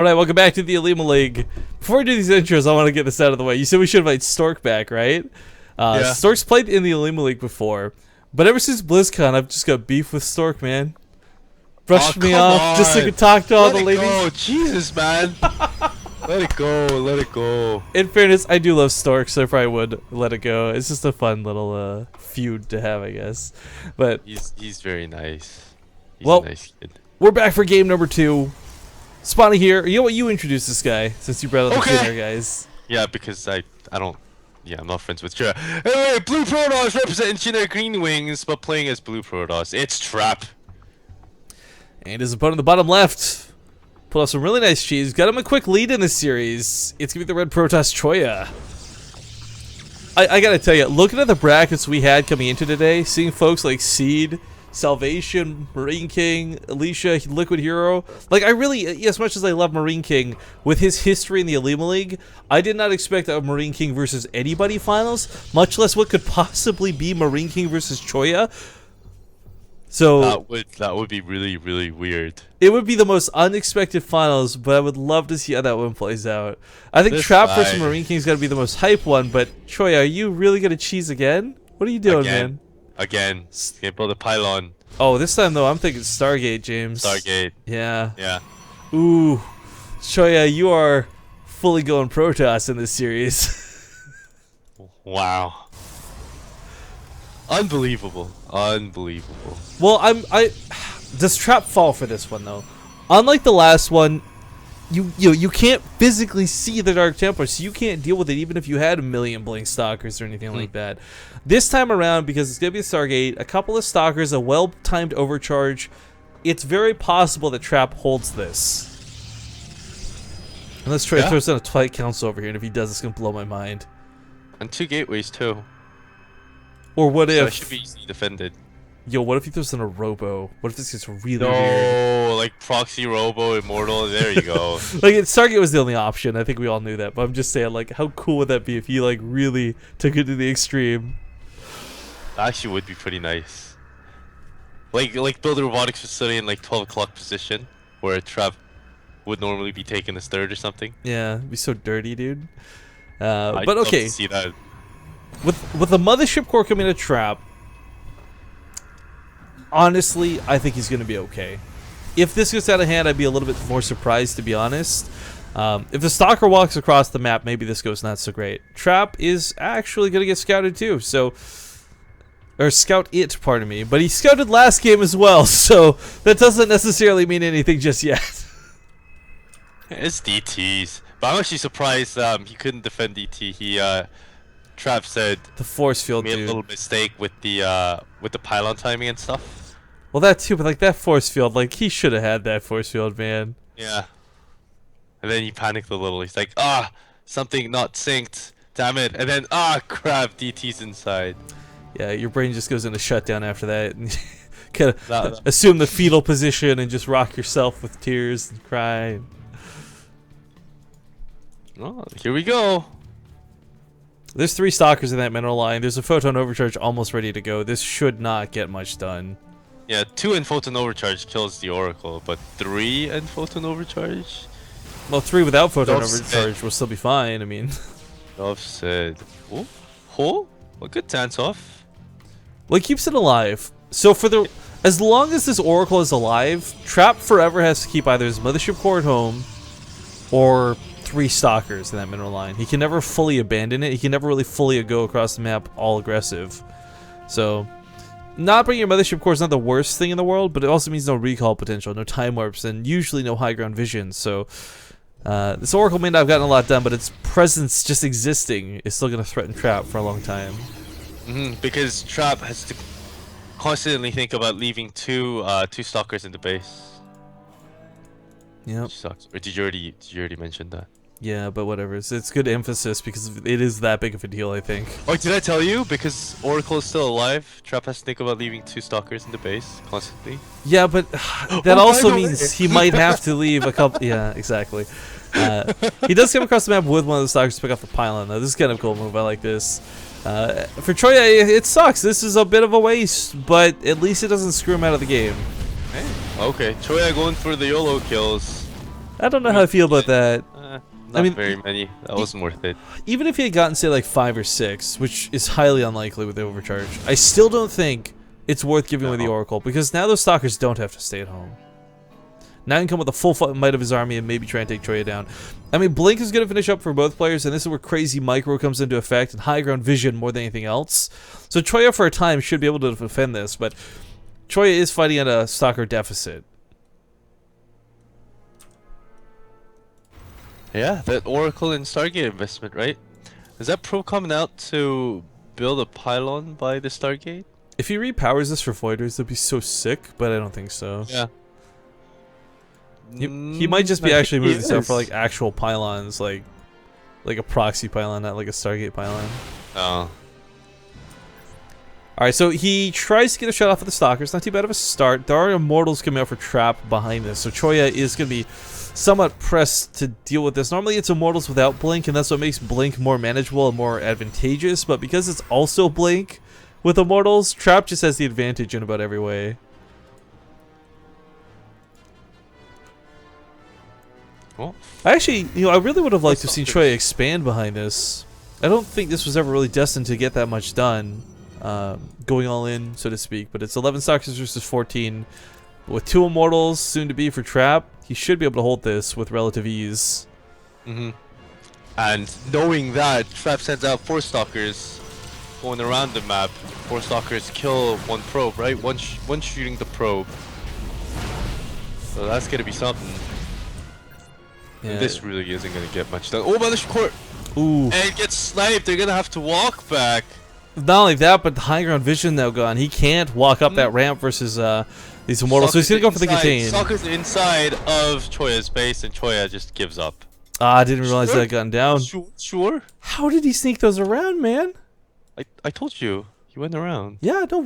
Alright, welcome back to the OlimoLeague. Before we do these intros, I want to get this out of the way. You said we should invite Stork back, right? Yeah. Stork's played in the OlimoLeague before, but ever since BlizzCon, I've just got beef with Stork, man. Brushed me off just so I could talk to all the ladies. Let it go, Jesus, man. Let it go, let it go. In fairness, I do love Stork, so I probably would let it go. It's just a fun little feud to have, I guess. But he's very nice. He's well, a nice kid. We're back for game number 2. Spawny here. You know what? You introduce this guy since you brought up the Twitter guys. Yeah, because I don't. Yeah, I'm not friends with Choya. Anyway, Blue Protoss representing Chinook Green Wings, but playing as Blue Protoss. It's Trap. And his opponent in the bottom left pulled off some really nice cheese. Got him a quick lead in this series. It's gonna be the Red Protoss Choya. I gotta tell you, looking at the brackets we had coming into today, seeing folks like Seed, Salvation, Marine King, Alicia, Liquid Hero. Like, I really, as much as I love Marine King, with his history in the OlimoLeague, I did not expect a Marine King versus anybody finals, much less what could possibly be Marine King versus Choya. So that would be really, really weird. it would be the most unexpected finals, but I would love to see how that one plays out. I think This Trap guy- versus Marine King is going to be the most hype one, but Choya, are you really going to cheese again? What are you doing, man? Again. Can't build a pylon. Oh, this time though, I'm thinking Stargate, James. Stargate. Yeah. Yeah. Ooh, Choya, you are fully going Protoss in this series. Wow. Unbelievable. Unbelievable. Well, does Trap fall for this one though? Unlike the last one, you can't physically see the Dark Templar, so you can't deal with it even if you had a million Blink Stalkers or anything like that. This time around, because it's gonna be a Stargate, a couple of Stalkers, a well-timed overcharge, it's very possible that Trap holds this. Unless Troy throws in a Twilight Council over here, and if he does, it's gonna blow my mind. And 2 gateways too. Or what So if? it should be easily defended. Yo, what if he throws in a Robo? What if this gets really weird? No, like Proxy Robo Immortal. There you go. Like, Stargate was the only option. I think we all knew that. But I'm just saying, like, how cool would that be if he, like, really took it to the extreme? That actually would be pretty nice. Like build a robotics facility in like 12 o'clock position, where a Trap would normally be taken as third or something. Yeah, it'd be so dirty, dude. I'd But love okay, to see that. with the Mothership Core coming to Trap, honestly, I think he's going to be okay. If this gets out of hand, I'd be a little bit more surprised, to be honest. If the Stalker walks across the map, maybe this goes not so great. Trap is actually going to get scouted too, so... Or scout it, pardon me. But he scouted last game as well, so that doesn't necessarily mean anything just yet. It's DTs, but I'm actually surprised he couldn't defend DT. He Trap said The force field, made a dude. little mistake with the pylon timing and stuff. Well, that too, but like that force field, like he should have had that force field, man. Yeah. And then he panicked a little. He's like, something not synced. Damn it. And then crap, DT's inside. Yeah, your brain just goes into shutdown after that. And kind of That- assume the fetal position and just rock yourself with tears and cry. Oh, here we go. There's 3 Stalkers in that mineral line. There's a Photon Overcharge almost ready to go. This should not get much done. Yeah, 2 and Photon Overcharge kills the Oracle, but 3 and Photon Overcharge? Well, 3 without Photon Don't say- Overcharge will still be fine. I mean, Enough said. Oh, a good dance off. well, it keeps it alive. So as long as this Oracle is alive, Trap forever has to keep either his Mothership Core at home or 3 Stalkers in that mineral line. He can never fully abandon it. He can never really fully go across the map all aggressive. So, not bringing your Mothership Core is not the worst thing in the world, but it also means no recall potential, no time warps, and usually no high ground vision. So, this Oracle may not have gotten a lot done, but its presence just existing is still going to threaten Trap for a long time. Because Trap has to constantly think about leaving two Stalkers in the base. Yep. Which sucks. Or did you already mention that? Yeah, but whatever. It's good emphasis because it is that big of a deal, I think. Oh, did I tell you? Because Oracle is still alive, Trap has to think about leaving 2 Stalkers in the base constantly. Yeah, but that by also the means he might have to leave a couple. Yeah, exactly. He does come across the map with one of the Stalkers to pick off the pylon, though. This is kind of a cool move. I like this. For Choya, it sucks. This is a bit of a waste, but at least it doesn't screw him out of the game. Hey, okay. Choya going for the YOLO kills. I don't know how I feel about that. Not very many. That wasn't worth it. Even if he had gotten, say, like 5 or 6, which is highly unlikely with the overcharge, I still don't think it's worth giving away the Oracle, because now those Stalkers don't have to stay at home. Now he can come with the full might of his army and maybe try and take Choya down. I mean, Blink is going to finish up for both players, and this is where Crazy Micro comes into effect, and High Ground Vision more than anything else. So Choya, for a time, should be able to defend this, but Choya is fighting at a Stalker deficit. Yeah, that Oracle and Stargate investment, right? Is that pro coming out to build a pylon by the Stargate? If he repowers this for Voiders, that'd be so sick, but I don't think so. Yeah. He might just be actually moving this out for like actual pylons, like a proxy pylon, not like a Stargate pylon. Oh. Alright, so he tries to get a shot off of the Stalkers. Not too bad of a start. There are Immortals coming out for Trap behind this, so Choya is going to be somewhat pressed to deal with this. Normally it's Immortals without Blink, and that's what makes Blink more manageable and more advantageous, but because it's also Blink with Immortals, Trap just has the advantage in about every way. Well, I actually, I really would have liked to have seen Choya expand behind this. I don't think this was ever really destined to get that much done, going all in, so to speak, but it's 11 Stalkers versus 14. With 2 Immortals, soon to be for Trap, he should be able to hold this with relative ease. And knowing that, Trap sends out 4 Stalkers going around the map. 4 Stalkers kill 1 probe, right? One shooting the probe. So that's gonna be something. Yeah. And this really isn't gonna get much done. Oh, Mother's Court! Ooh. And it gets sniped. They're gonna have to walk back. Not only that, but the High Ground Vision now gone. He can't walk up that ramp versus these Immortals, so he's gonna go for the contain. Stalker's inside of Choya's base, and Choya just gives up. Ah, I didn't realize that had gotten down. Sure. How did he sneak those around, man? I told you. He went around. Yeah, no.